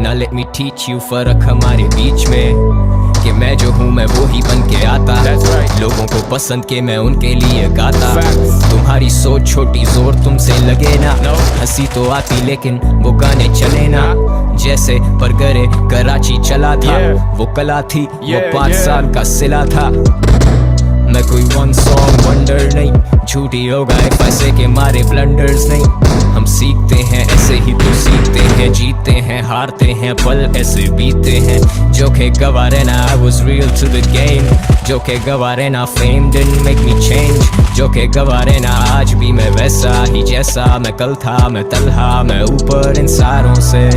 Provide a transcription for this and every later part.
Now let me teach you फर्क हमारे बीच में कि मैं जो हूँ मैं वो ही बन के आता। लोगों को पसंद के मैं उनके लिए गाता। तुम्हारी सोच छोटी जोर तुमसे लगे ना, हंसी तो आती लेकिन वो गाने चले ना। जैसे परगरे कराची चला था, वो कला थी, वो 5 साल का सिला था। मैं कोई वन सॉन्ग वंडर नहीं, झूठी होगा पैसे के मारे ब्लंडर्स नहीं। हम सीखते हैं ऐसे ही तो सीखते हैं, जीते हैं हारते हैं पल ऐसे बीते हैं। जो के गवारे ना I was real to the game, जो के गवारे ना fame didn't make me change, जो के गवारे ना आज भी मैं वैसा ही जैसा मैं कल था। मैं तलहा मैं ऊपर इन सारों से,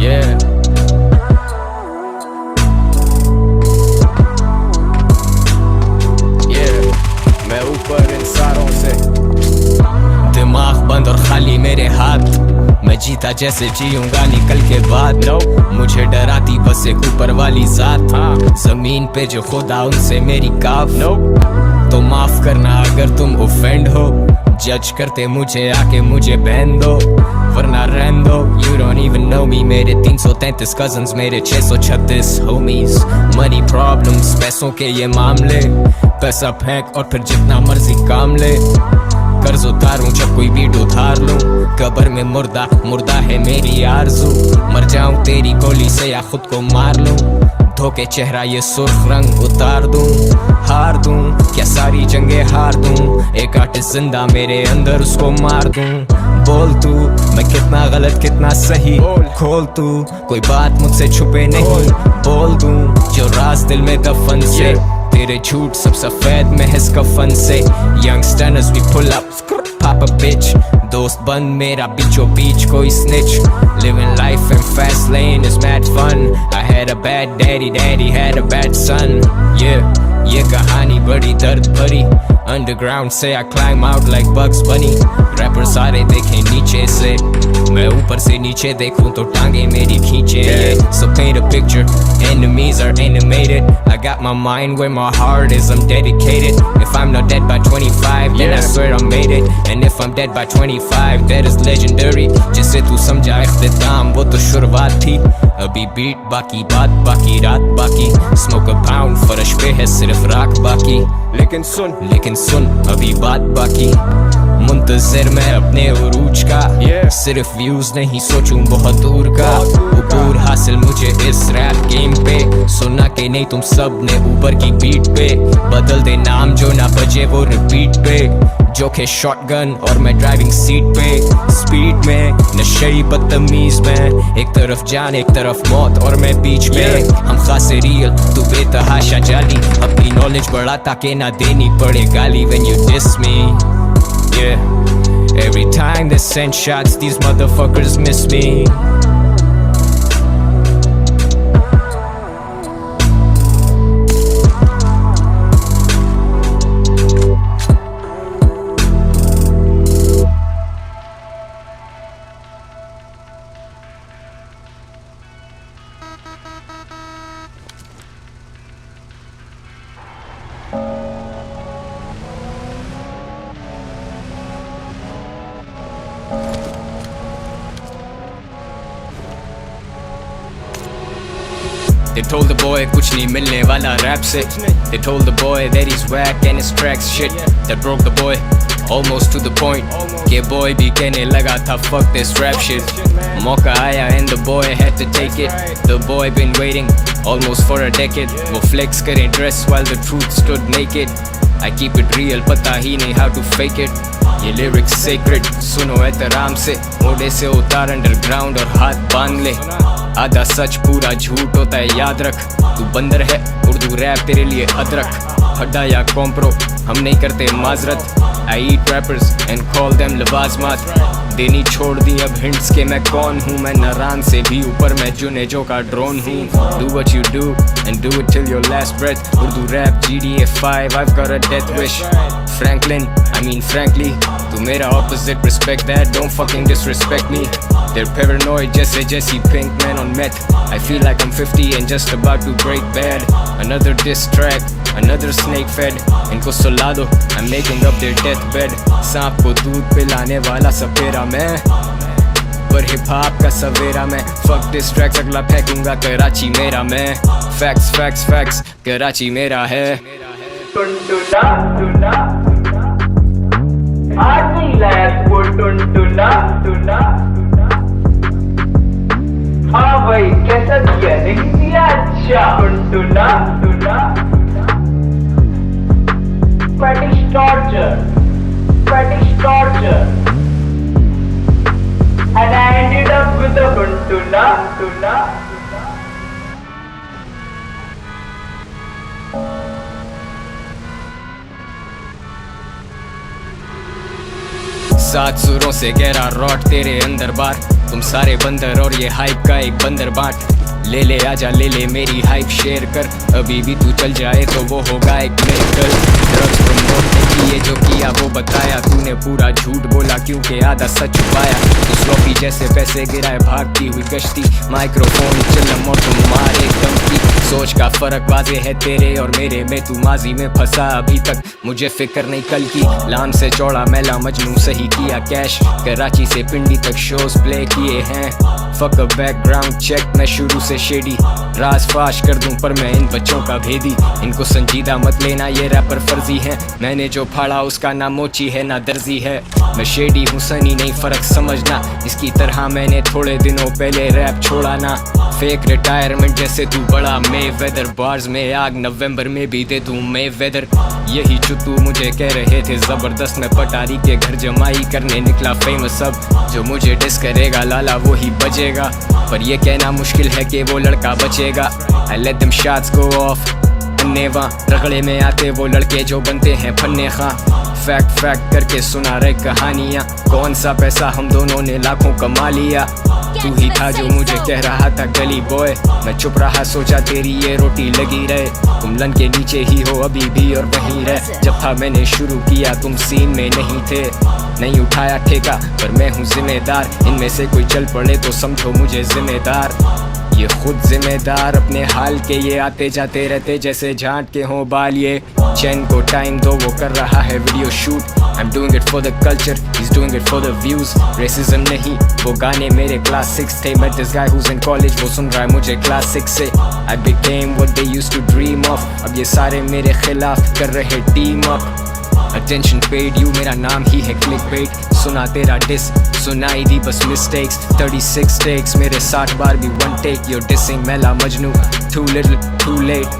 yeah। दिमाग बंद और खाली मेरे हाथ, मैं जीता जैसे जीऊंगा निकल के बाद। मुझे डराती बस एक ऊपर वाली जात, जमीन पे जो खुदा उनसे मेरी काफ। तो माफ करना अगर तुम ऑफेंड हो, जज करते मुझे आके मुझे बैन दो वरना रहन दो। You don't even know me, मेरे 333 cousins, मेरे 636 homies। मनी प्रॉब्लम्स पैसों के ये मामले, पैसा फेंक और फिर जितना मर्जी काम ले। कर्ज उतारूं जब कोई बीट उधार लूं, कब्र में मुर्दा मुर्दा है मेरी आरज़ू। मर जाऊं तेरी गोली से या खुद को मार लूं, धोके चेहरा ये सुर्ख रंग उतार दूं। हार दूं क्या सारी जंगे हार दूं, एक आर्टिस्ट जिंदा मेरे अंदर उसको मार दूं। बोल तू मैं कितना गलत कितना सही, खोल तू कोई बात मुझसे छुपे नहीं। बोल दूं जो राज दिल में दफन से, तेरे झूठ सब सफेद महज कफन से। Youngsters we pull up pop a bitch, दोस्त बन मेरा बीचों बीच कोई snitch। Living life in fast lane is mad fun, I had a bad daddy, daddy had a bad son, yeah। ये कहानी बड़ी दर्द भरी, underground से I climb out like Bugs Bunny। Rapper सारे देखें नीचे से, मैं ऊपर से नीचे देखूं तो टांगे मेरी खींचे। So paint a picture, enemies are animated, I got my mind where my heart is, I'm dedicated। If I'm not dead by 25 then I swear I made it, and if I'm dead by 25 that is legendary। जिसे तू समझा इख्तिताम वो तो शुरुआत थी, अभी beat बाकी बात बाकी रात बाकी। Smoke a pound फर्श पे है सिर्फ राख बाकी, लेकिन सुन अभी बात बाकी। मुंतज़िर मैं अपने उरूज का, सिर्फ व्यूज नहीं सोचूं बहुत दूर का। ऊपर हासिल मुझे इस रैप गेम पे, सुना के नहीं तुम सब ने ऊपर की बीट पे। बदल दे नाम जो ना बजे वो रिपीट पे, जो के शॉटगन और मैं ड्राइविंग सीट पे। स्पीड में नशे बदतमीज में, एक तरफ जान एक तरफ मौत और मैं बीच पे। हम खासे रियल तू बेतहाशा जाली, अपनी नॉलेज बढ़ा ताकि ना देनी पड़े गाली। When you diss me, yeah, every time they send shots these motherfuckers miss me। They told the boy कुछ नहीं मिलने वाला रैप से, they told the boy that he's whack and his tracks shit। That broke the boy almost to the point कि boy भी कहने लगा था fuck this rap shit। मौका आया and the boy had to take it, the boy been waiting almost for a decade। वो flex करें dress while the truth stood naked। I keep it real पता ही नहीं how to fake it। ये lyrics sacred सुनो एहतराम से, मोड़े से उतार underground और हाथ बांध ले। आधा सच पूरा झूठ होता है याद रख, तू बंदर है उर्दू रैप तेरे लिए अदरक। हड्डा या कॉम्प्रो हम नहीं करते माजरत, I eat rappers and call them लवाजमात। देनी छोड़ दी अब हिंट्स के मैं कौन हूँ, मैं नारान से भी ऊपर मैं जुनेजो का ड्रोन हूँ। Do what you do and do it till your last breath। Urdu rap GTA 5 I've got a death wish। Franklin I mean frankly तू मेरा opposite, respect that, don't fucking disrespect me। They're paranoid जैसे Jesse Pinkman on meth, I feel like I'm 50 and just about to break bad। Another diss track, another snake fed, इनको सुला दो I'm making up their deathbed। सांप को दूध पिलाने वाला सपेरा मैं, पर हिप हॉप का सवेरा मैं फक डिस ट्रैक्स अगला फेंकूंगा कराची मेरा मैं फैक्ट्स फैक्ट्स फैक्ट्स कराची मेरा है टुनटुना टुना आज नहीं लाया वो टुनटुना टुना हाँ भाई कैसा दिया नहीं दिया अच्छा टुनटुना टुना fetish torture and I ended up with a टुनटुना टुना सात सुरों से गहरा रॉट तेरे अंदर बार तुम सारे बंदर और ये हाइप का एक बंदर बाट ले ले आजा ले ले मेरी हाइप शेयर कर अभी भी तू चल जाए तो वो होगा एक मिरेकल ड्रग्स प्रमोट ने किए जो किया वो बताया तूने पूरा झूठ बोला क्योंकि आधा सच छुपाया तू स्लोपी जैसे पैसे गिराए भागती हुई कश्ती माइक्रोफोन चलम और तुम मारे दम की सोच का फर्क वाजे है तेरे और मेरे में तू माजी में फंसा अभी तक मुझे फिक्र नहीं कल की लाम से चौड़ा मैला मजनू सही किया कैश कराची से पिंडी तक शोज प्ले किए हैं फक अ बैकग्राउंड चेक मैं शुरू से शेडी राज फाश कर दूं पर मैं इन बच्चों का भेदी इनको संजीदा मत लेना ये रैपर फर्जी है मैंने जो फाड़ा उसका ना मोची है ना दर्जी है मैं शेडी हूँ सनी नहीं फर्क समझना इसकी तरह मैंने थोड़े दिनों पहले रैप छोड़ा ना फेक रिटायरमेंट जैसे तू बड़ा मे वेदर बार्स में आग नवंबर में भी दे दूं मे वेदर यही चुत्तू मुझे कह रहे थे जबरदस्त मैं पटारी के घर जमाई करने निकला फेमस अब जो मुझे डिस करेगा लाला वो ही बजेगा पर ये कहना मुश्किल है कि वो लड़का बचेगा I let them shots go off अन्नेवा रगड़े में आते वो लड़के जो बनते हैं फन्ने खां फैक्ट फैक्ट करके सुना रहे कहानियाँ कौन सा पैसा हम दोनों ने लाखों कमा लिया तू ही था जो मुझे कह रहा था गली बॉय मैं चुप रहा सोचा तेरी ये रोटी लगी रहे तुम लन के नीचे ही हो अभी भी और वहीं रह जब था मैंने शुरू किया तुम सीन में नहीं थे नहीं उठाया ठेका पर मैं हूँ जिम्मेदार इनमें से कोई चल पड़े तो समझो मुझे जिम्मेदार ये खुद जिम्मेदार अपने हाल के ये आते जाते रहते जैसे झांट के हों बाल ये चैन को टाइम दो वो कर रहा है video shoot I'm doing it for the culture, he's doing it for the views Racism नहीं, वो गाने मेरे class 6 थे Met this guy who's in college, वो सुन रहा है मुझे class 6 से I became what they used to dream of अब ये सारे मेरे खिलाफ कर रहे team up Attention paid you मेरा नाम ही है clickbait सुना तेरा diss सुनाई दी बस mistakes 36 takes मेरे 60 बार भी one take You're dissing मैला Majnu too little too late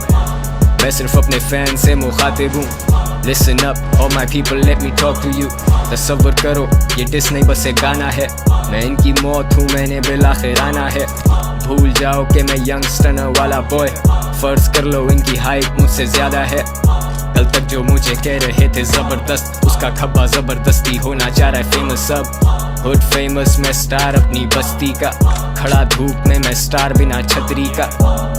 मैं सिर्फ अपने फैन से मुखातिब हूँ Listen up, all my people, let me talk to you तसव्वुर करो, ये डिस नहीं बस एक गाना है मैं इनकी मौत हूँ, मैंने बिलाखिर आना है भूल जाओ कि मैं यंगस्टर वाला बॉय फर्ज कर लो इनकी हाइप मुझसे ज्यादा है कल तक जो मुझे कह रहे थे जबरदस्त उसका खब्बा जबरदस्ती होना चाह रहा है फेमस अब हुड फेमस मैं स्टार अपनी बस्ती का खड़ा धूप में मैं स्टार बिना छतरी का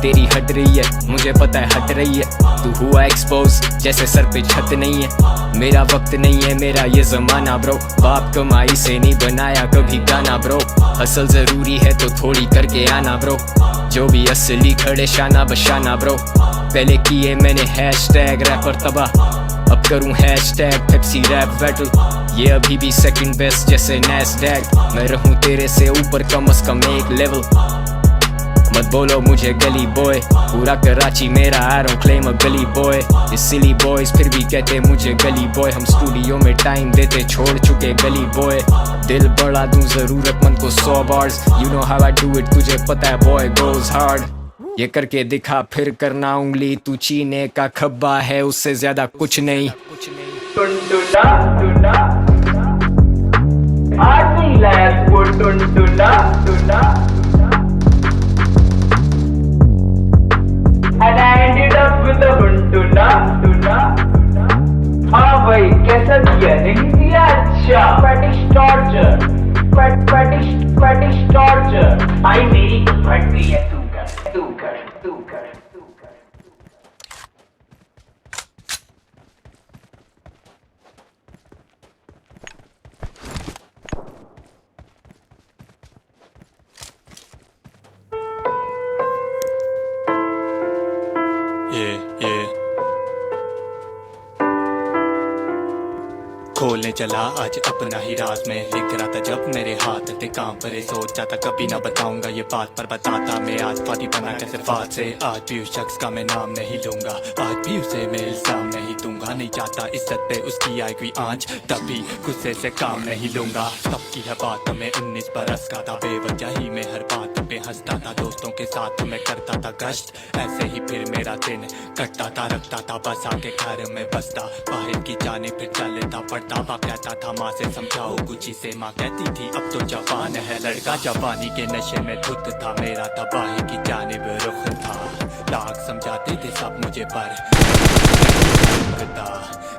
तेरी हट रही है मुझे पता है हट रही है तू हुआ एक्सपोज जैसे सर पे छत नहीं है मेरा वक्त नहीं है मेरा ये जमाना ब्रो बाप कमाई से नहीं बनाया कभी गाना ब्रो हसल जरूरी है तो थोड़ी करके आना ब्रो जो भी असली खड़े शाना बशाना ब्रो पहले किए मैंने हैशटैग रैपर तबाह अब करूं हैशटैग पेप्सी रैप बैटल ये अभी भी सेकंड बेस्ट जैसे नैस्डैक मैं रहूं तेरे से ऊपर कम से कम एक लेवल मत बोलो मुझे गली बॉय पूरा कराची मेरा I don't claim a गली बॉय ये सिली बॉयज फिर भी कहते मुझे गली बॉय हम स्टूडियो में टाइम देते छोड़ चुके गली बॉय दिल बढ़ा दूं जरूरतमंद को 100 bars you know how I do it तुझे पता है boy goes hard ये करके दिखा फिर करना उंगली तू चीने का खब्बा है उससे ज्यादा कुछ नहीं टुनटुना टुना आज नहीं लाया वो टुनटुना टुना and I ended up with a टुनटुना टुना हाँ भाई कैसा दिया नहीं दिया अच्छा fetish torture आई मेरी फट गई है तू कर खोलने चला आज अपना ही राज में लिख रहा था जब मेरे हाथ थे काम पर सोचा था कभी ना बताऊंगा ये बात पर बताता मैं आज फाटी बना के सिर्फ बात से आज भी उस शख्स का मैं नाम नहीं लूंगा आज भी उसे मैं इल्जाम नहीं दूंगा नहीं चाहता इज्जत पे उसकी आई कोई आंच तभी गुस्से से काम नहीं लूंगा सबकी है बात मैं 19 बरस का था बेवजह ही मैं हर बात पे हंसता था दोस्तों के साथ मैं करता था गश्त ऐसे ही फिर मेरा दिन कटता था रखता था बस आके घर में बसता बाहर की जाने फिर चल लेता पढ़ता बा कहता था माँ से समझाओ कुछ ही से माँ कहती थी अब तो जवान है लड़का जवानी के नशे में धुत था मेरा तबाही की जानिब रुख था लाख समझाते थे सब मुझे पर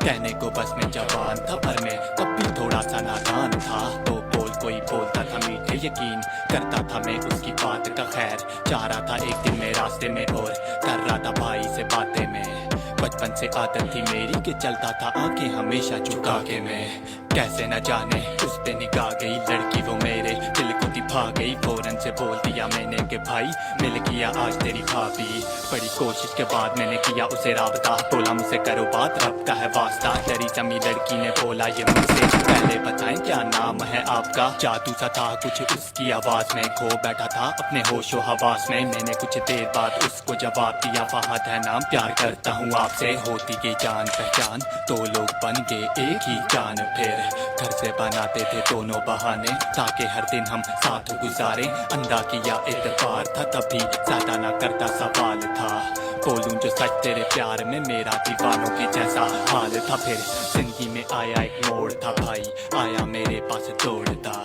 कहने को बस मैं जवान था पर मैं तब भी थोड़ा सा नादान था तो बोल कोई बोलता था मीठे यकीन करता था मैं उसकी बात का खैर चाह रहा था एक दिन मैं रास्ते में और कर रहा था भाई से बातें में बचपन से आदत थी मेरी कि चलता था आंखें हमेशा झुका के मैं कैसे न जाने उस पे निगाह गई लड़की वो मेरे दिल को दिखा गई फौरन से बोल दिया मैंने कि भाई मिल गया आज तेरी भाभी बड़ी कोशिश के बाद मैंने किया उसे राबता बोला मुझसे करो बात रब का है वास्ता डरी जमी लड़की ने बोला ये मुझसे पहले बताएं क्या नाम है आपका जादू सा था कुछ उसकी आवाज में खो बैठा था अपने होशो हवास में मैंने कुछ देर बाद उसको जवाब दिया फहद है नाम प्यार करता हूँ आपसे होती गई जान पहचान तो लोग बन गए एक ही जान फिर घर से बनाते थे दोनों बहाने ताकि हर दिन हम साथ गुजारे अंधा किया एतबार था तभी ज्यादा ना करता सवाल था बोलूं जो सच तेरे प्यार में मेरा दीवानों के जैसा हाल था फिर जिंदगी में आया एक मोड़ था भाई आया मेरे पास दौड़ता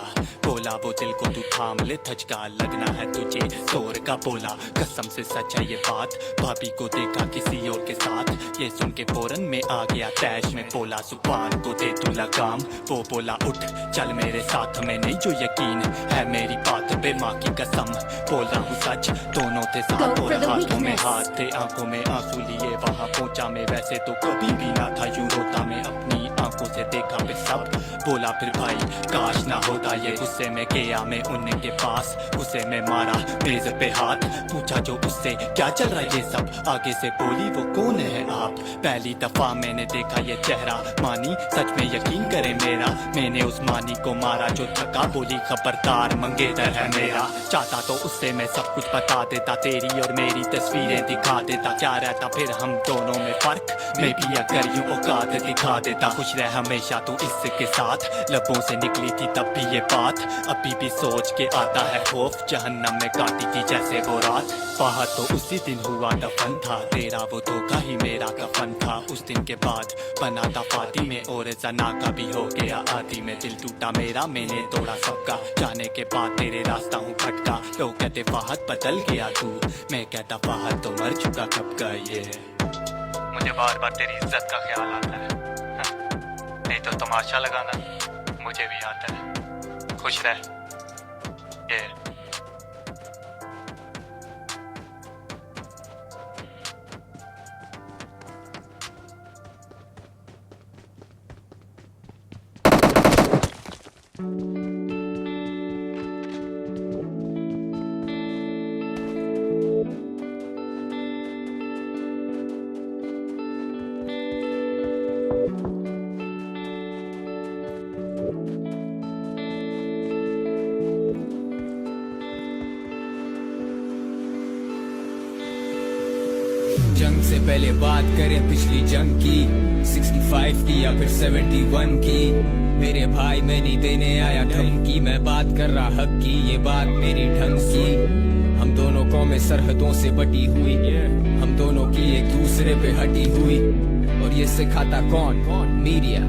बोला वो दिल को तू थाम ले थचका लगना है तुझे शोर का बोला कसम से सच है ये बात भाभी को देखा किसी और के साथ ये सुन के फौरन में आ गया तैश में बोला सुभान को दे तू लगाम वो बोला उठ चल मेरे साथ में नहीं जो यकीन है मेरी बात पे माँ की कसम बोल रहा हूँ सच दोनों थे साथ और हाथों में हाथ थे आंखों में आंसू लिए वहाँ पहुंचा मैं वैसे तो कभी भी ना था यूं रोता मैं अपनी आंखों से देखा फिर सब बोला फिर भाई काश ना होता ये गुस्से में गया मैं उनके पास गुस्से में मारा मेज पे हाथ पूछा जो उससे क्या चल रहा ये सब आगे से बोली वो कौन है आप पहली दफा मैंने देखा ये चेहरा मानी सच में यकीन करे मेरा मैंने उस मानी को मारा जो थका बोली खबरदार मंगेतर है मेरा चाहता तो उससे मैं सब कुछ बता देता तेरी और मेरी तस्वीरें दिखा देता क्या रहता फिर हम दोनों में फर्क मैं भी अगर यूं औकात दिखा देता खुश रह हमेशा तू इसके साथ लबों से निकली थी तब भी ये बात अभी भी सोच के आता है खौफ जहन्नम में काटी थी जैसे वो रात वहाँ तो उसी दिन हुआ दफन था तेरा वो धोखा ही मेरा कफन था उस दिन के बाद बना था फाती में और जना का भी हो गया आदि में दिल टूटा मेरा मैंने तोड़ा सबका जाने के बाद तेरे रास्ता हूँ भटका लोग कहते फहद बदल गया तू मैं कहता फहद तो मर चुका कब का ये मुझे बार बार तेरी इज्जत का ख्याल आता है नहीं तो तमाशा लगाना मुझे भी आता है खुश रह ये जंग से पहले बात करें पिछली जंग की 65 की या फिर 71 की मेरे भाई मैं नहीं देने आया धमकी मैं बात कर रहा हक की ये बात मेरी ढंग की हम दोनों कौमें सरहदों से बटी हुई हम दोनों की एक दूसरे पे हटी हुई और ये सिखाता कौन media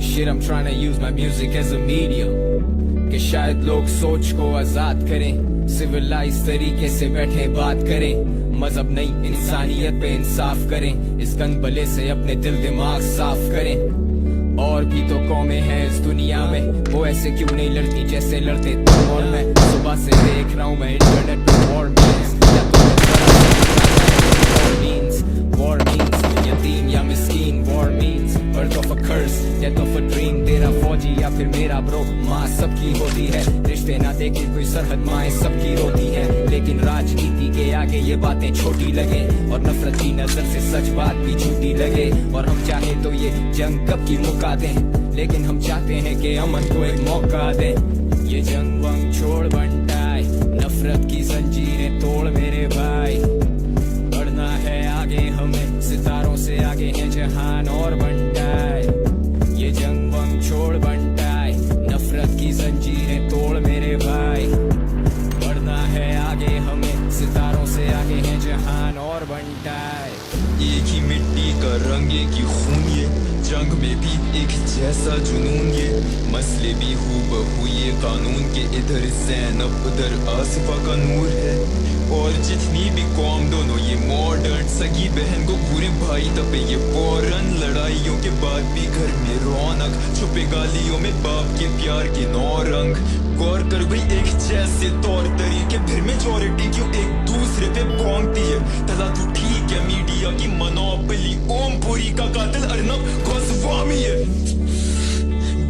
Shit I'm trying to use my music as a medium कि शायद लोग सोच को आजाद करें सिविलाइज तरीके से बैठे बात करें मजहब नहीं इंसानियत पे इंसाफ करें इस गंद बले से अपने दिल दिमाग साफ करें और भी तो कौमें हैं इस दुनिया में वो ऐसे क्यों नहीं लड़ती जैसे लड़ते तुम और मैं सुबह से देख रहा हूँ मैं इंटरनेट पे वॉर मीन्स यतीम या मिस्कीन war means birth of a curse death of a dream तेरा फौजी या फिर मेरा ब्रो माँ सबकी होती है रिश्ते ना देखे कोई सरहद माएं सबकी रोती है लेकिन राजनीति के आगे ये बातें छोटी लगे और नफरत की नजर से सच बात भी झूठी लगे और हम चाहे तो ये जंग कब की मुका दें लेकिन हम चाहते हैं कि अमन को एक मौका दें। ये जंग वंग छोड़ बंटाए, नफरत की जंजीरें तोड़ मेरे भाई। बढ़ना है आगे हमें, सितारों से आगे है जहान और बंटाए। ये जंग वंग छोड़ बंटाए, नफरत की जंजीरें तोड़ मेरे भाई। बढ़ना है आगे हमें, सितारों से आगे है जहान और बंटाए। एक ही मिट्टी का रंग, एक ही खून, ये जंग में भी एक जैसा जुनून, ये मसले भी हूबहू ये कानून के। इधर ज़ैनब उधर आसिफा का नूर है, और जितनी भी कौम दोनों ये मॉडर्न। सगी बहन को पूरे भाई तपे ये फौरन, लड़ाइयों के बाद भी घर में रौनक। छुपे गालियों में बाप के प्यार के 9 रंग। गौर कर भाई एक जैसे तौर तरीके, फिर मेजॉरिटी क्यों एक दूसरे पे भौंकती है। तला तू ठीक है, मीडिया की मोनोपोली, ओमपुरी का कातिल अर्नब गोस्वामी है।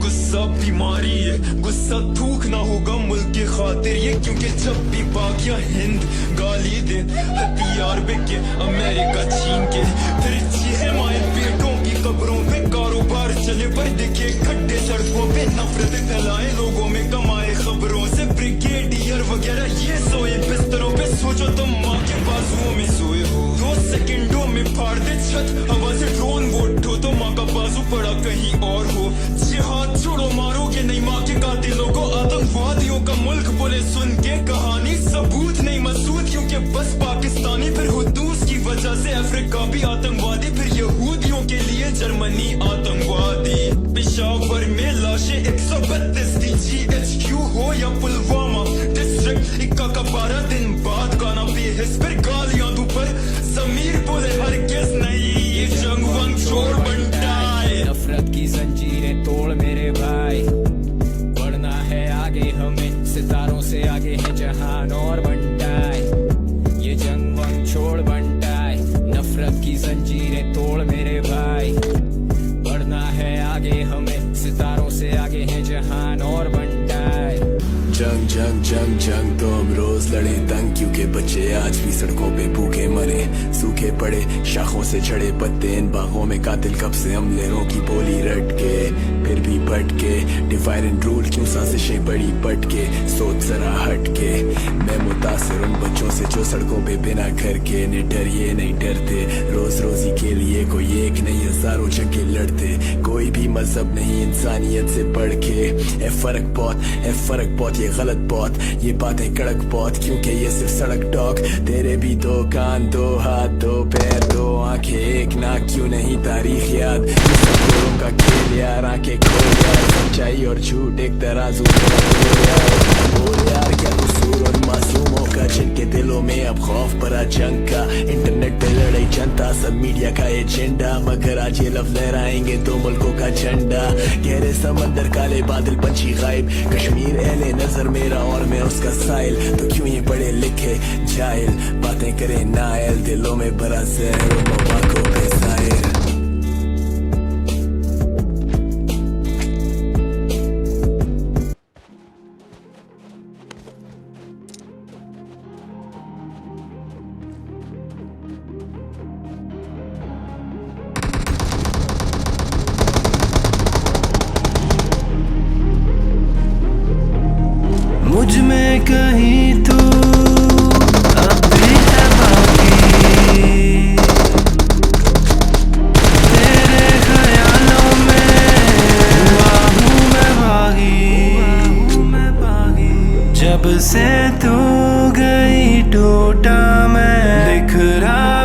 गुस्सा बीमारी है, गुस्सा थूकना होगा मुल्क के खातिर ये, क्योंकि जब भी पाक या हिंद गाली दे, हथियार बिके अमेरिका चीन के, फिर चीहे माए पेटों की कब्रों पे, कारोबार चले पर दिखे खड्डे सड़कों पे, नफरत फैलाए लोगों में कमाए खबरों से। ब्रिगेडियर वगैरह ये सोए बिस्तरों पे, सोचो तुम माँ के बाजुओं में सोए हो। 2 सेकंडों में फाड़ दे छत, हवा से ड्रोन वो उठो तो माँ का बाजू पड़ा कहीं और हो। जिहाद छोड़ो, मारोगे नहीं माँ के कातिलों को। आतंकवादियों का मुल्क बोले सुन के कहानी, सबूत नहीं मसूद क्योंकि बस पाकिस्तानी। फिर हुदूस की वजह से अफ्रीका भी आतंकवादी, फिर यहूदियों के लिए जर्मनी आतंकवादी। पेशावर में लाशें 132 थी, GHQ हो या पुलवामा डिस्ट्रिक्ट। इक्का का 12 दिन बाद गाना बेहिस, फिर गालियां दू पर जमीर बोले हरगिज नहीं। ये जंग वंग छोड़ बंटाए, नफरत की जंजीरें तोड़ मेरे भाई। बढ़ना है आगे हमें, सितारों से आगे है जहान और बंटाए। ये जंग वंग छोड़ बंटाए, नफरत की जंजीरें तोड़ मेरे भाई। बढ़ना है आगे हमें, सितारों से आगे है जहान और बंटाए। जंग जंग जंग जंग तो हम रोज लड़े तंग, क्योंकि बच्चे आज भी सड़कों पे भूखे मरे। सूखे पड़े शाखों से झड़े पत्ते, इन बागों में कातिल कब से अमलेरों की बोली रट के, फिर भी बट के। डिफायर एंड रूल क्यों साजिशें बड़ी पट के, सोच जरा हट के। मैं मुतासिर उन बच्चों से जो सड़कों पे बिना घर के निडर ये नहीं डरते। रोज रोजी के लिए कोई एक नहीं, हजारों चक्के लड़ते। कोई भी मजहब नहीं इंसानियत से बढ़ के। है फर्क बहुत ये गलत बहुत, ये बातें कड़क बहुत, क्योंकि ये सिर्फ सड़क टॉक। तेरे भी 2 कान 2 हाथ 2 पैर 2 आंखें 1 नाक, क्यों नहीं तारीख याद। ये सब लोगों का खेल यार, आंखें खोल यार। सच्चाई और झूठ एक तराजू बोल यार, क्या कसूर और मासूमों का जिनके दिलों में अब खौफ भरा जंग का। इंटरनेट पे लड़ाई जनता, सब मीडिया का एजेंडा, मगर आज ये लफ्ज लहराएंगे 2 मुल्कों का झंडा। गहरे समंदर काले बादल पंछी गायब, कश्मीर एले नजर मेरा और मैं उसका साइल। तो क्यों ये पढ़े लिखे जाहिल बातें करें नायल, दिलों में भरा जहर मौकों पे जाहिर। मुझ में कहीं तू अब भी है बाकी, तेरे ख्यालों में हुआ हूँ मैं बागी। जब से तू गई टूटा मैं,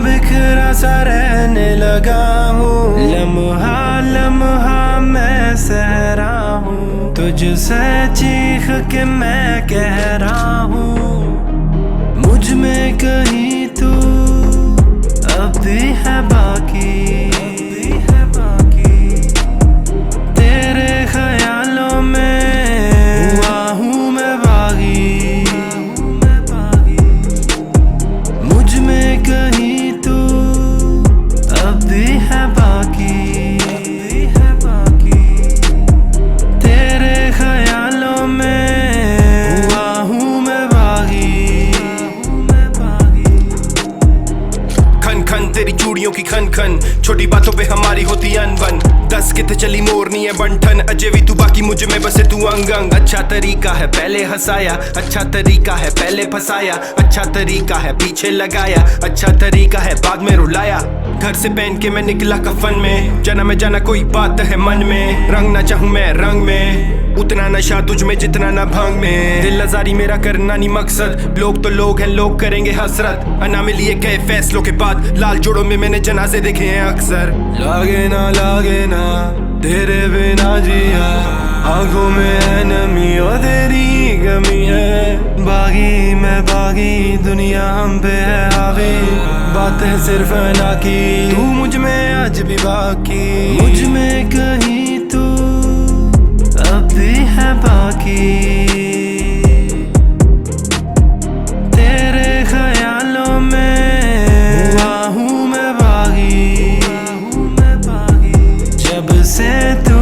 बिखरा सा रहने लगा हूँ। लम्हा लम्हा मैं सहरा हूँ, तुझसे चीख के मैं कह रहा हूँ। मुझ में कहीं तू अब भी है बाकी, तेरे ख्यालों में हुआ हूँ मैं बागी। मुझ में कहीं तू अब भी है बाकी, तेरे ख्यालों में हुआ हूँ मैं बागी। चूड़ियों की खन खन, छोटी बातों पे हमारी होती अनबन। 10 कित चली मोरनी है बंठन, अजय भी तू बाकी मुझ में बसे तू अंग अंग। अच्छा तरीका है पहले हंसाया, अच्छा तरीका है पहले फंसाया, अच्छा तरीका है पीछे लगाया, अच्छा तरीका है बाद में रुलाया। घर से पहन के मैं निकला कफन में, जाना मैं जाना कोई बात है मन में। रंग ना चाहूं मैं रंग में, उतना नशा तुझ में जितना ना भांग में। दिल नजारी मेरा करना नहीं मकसद, लोग तो लोग हैं लोग करेंगे हसरत। अना में लिए गए फैसलों के बाद लाल जोड़ों में मैंने जनाजे देखे हैं अक्सर। लागे ना तेरे बिना जिया, आंखों में है नमी और तेरी कमी है। बागी मैं बागी, दुनिया हम पे है हावी, बातें सिर्फ ना की तू मुझ में आज भी बाकी। मुझ में कहीं तू अब भी है बाकी, तेरे ख्यालों में हुआ हूँ मैं बागी। जब से तू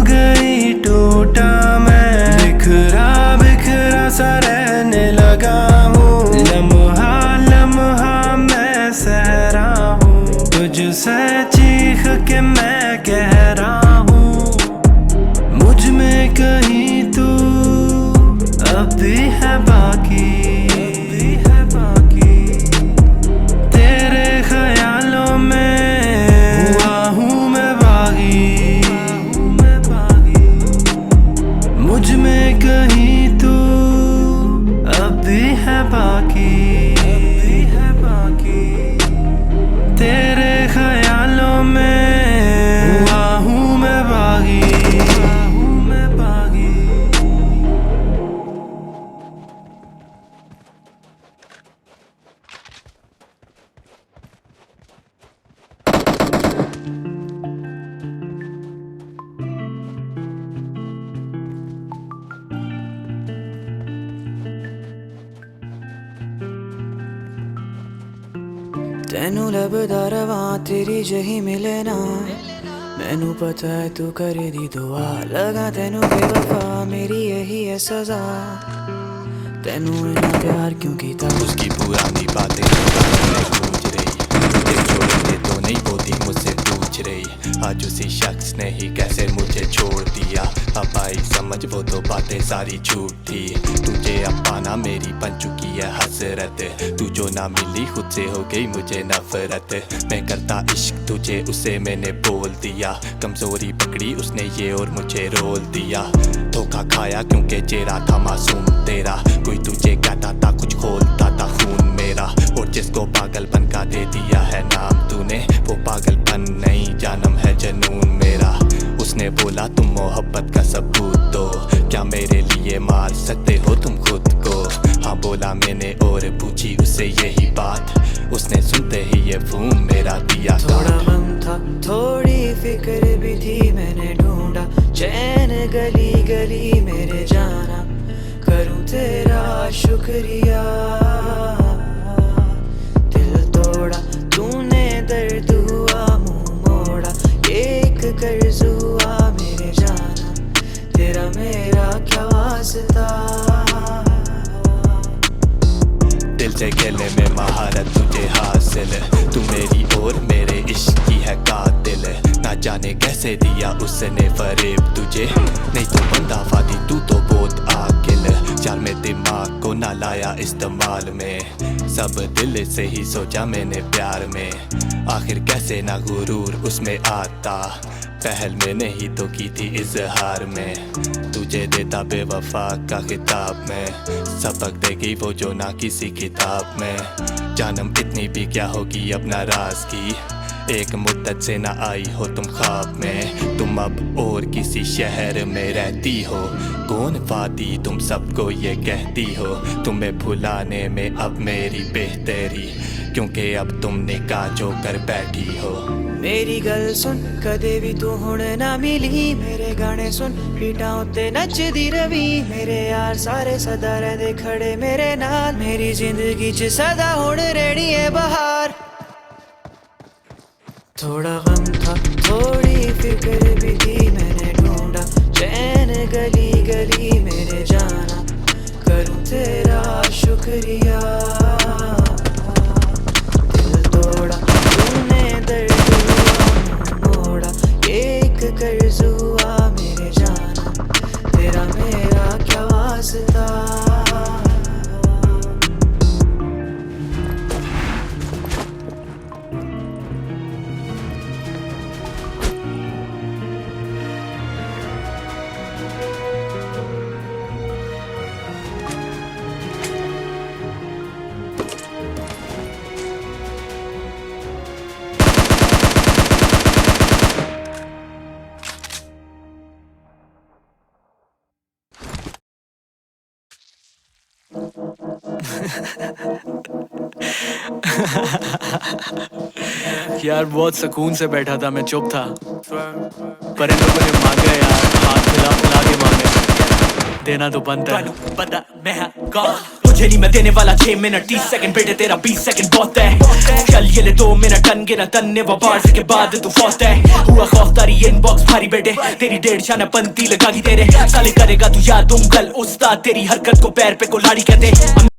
गई टूटा मैं, बिखरा बिखरा सा रहने लगा हूँ। लम्हा लम्हा मैं सह रहा हूँ, तुझसे चीख के मैं कह रहा हूँ। मुझ में कहीं तू अब भी है बाकी, तेरे ख्यालों में हुआ हूँ मैं बागी। मुझ में कहीं तू अब भी है बाकी, तेरे ख्यालों में हुआ हूँ मैं बागी। ਤੈਨੂੰ ਲੱਭਦਾ ਰਵਾਂ ਤੇਰੀ ਜਹੀ ਮਿਲੇ ਨਾ, ਮੈਨੂੰ ਪਤਾ ਹੈ ਤੂੰ ਕਰੇਦੀ ਦੁਆ। ਲਗਾ ਤੈਨੂੰ ਬੇਵਫਾ ਮੇਰੀ ਇਹੀ ਹੈ ਸਜ਼ਾ, ਤੈਨੂੰ ਇੰਨਾ प्यार क्यों ਕੀਤਾ। उसकी पुरानी बातें मैं पूछ रही, तुझे छोड़ने तो नहीं वो थी मुझसे पूछ रही। आज उसी शख्स ने ही कैसे मुझे छोड़ दिया, अब आई समझ वो तो बातें सारी झूठ थी। तुझे अब पाना मेरी बन चुकी है हसरत, तू जो ना मिली खुद से हो गई मुझे नफरत। मैं करता इश्क तुझे उसे मैंने बोल दिया, कमजोरी पकड़ी उसने ये और मुझे रोल दिया। धोखा खाया क्योंकि चेहरा था मासूम तेरा, कोई तुझे कहता था कुछ खोलता था खून मेरा। और जिसको पागलपन का दे दिया है नाम तूने, वो पागलपन नहीं जानम है जनून मेरा। उसने बोला तुम मोहब्बत का सबूत दो, क्या मेरे लिए मार सकते हो तुम खुद को। हाँ बोला मैंने और पूछी उससे यही बात, उसने सुनते ही ये फोन मेरा दिया। थोड़ा गम था थोड़ी फिक्र भी थी, मैंने ढूंढा चैन गली गली मेरे जाना। करूं तेरा शुक्रिया, दिल तोड़ा तूने दर्द हुआ मुंह मोड़ा, एक कर्ज हुआ मेरे जाना। तेरा मेरा क्या वास्ता, दिल से खेलने में महारत तुझे हासिल, तू मेरी और मेरे इश्क की है कातिल। ना जाने कैसे दिया उसने फरेब तुझे, नहीं तो बंदा फादी तू तो बहुत आकिल। चार में दिमाग को ना लाया इस्तेमाल में, सब दिल से ही सोचा मैंने प्यार में। आखिर कैसे ना गुरूर उसमें आता, पहल मैंने ही तो की थी इजहार में। तुझे देता बेवफा का खिताब में, सबक देगी वो जो ना किसी किताब में। जानम इतनी भी क्या होगी अब नाराज की, एक मुद्दत से ना आई हो तुम ख्वाब में। तुम अब और किसी शहर में रहती हो, कौन वादी तुम सबको ये कहती हो। तुम्हें भुलाने में अब मेरी बेहतरी, क्योंकि अब तुम निकाह जो कर बैठी हो। मेरी गल सुन कदे भी तू हुण ना मिली, मेरे गाने सुन पीटा उत्ते नचदी रवि। मेरे यार सारे सदा रहंदे खड़े मेरे नाल, मेरी जिंदगी च सदा हुण रहनी है बहार। थोड़ा गम था थोड़ी फिक्र भी थी, मैंने ढूंढा चैन गली गली मेरे जाना। करूं तेरा शुक्रिया, दिल तोड़ा तूने यार बहुत सुकून से बैठा था, मैं चुप था, पर इन लोगों ने मांगा यार, हाथ मिला के मांगे, देना तो बनता है। पता मैं कौन, तुझे नहीं मैं देने वाला 6 मिनट 30 सेकंड, बेटे तेरा 20 सेकंड बहुत है। चल ये ले 2 मिनट टन गिना तन्ने वो बार्स के बाद तू फौत है। हुआ खौफ तारी इनबॉक्स भारी बेटे, तेरी 1.5 शाना पंती लगागी तेरे साले, करेगा तू याद उंगल उस्ताद, तेरी हरकत को पैर पे कुल्हाड़ी कहते।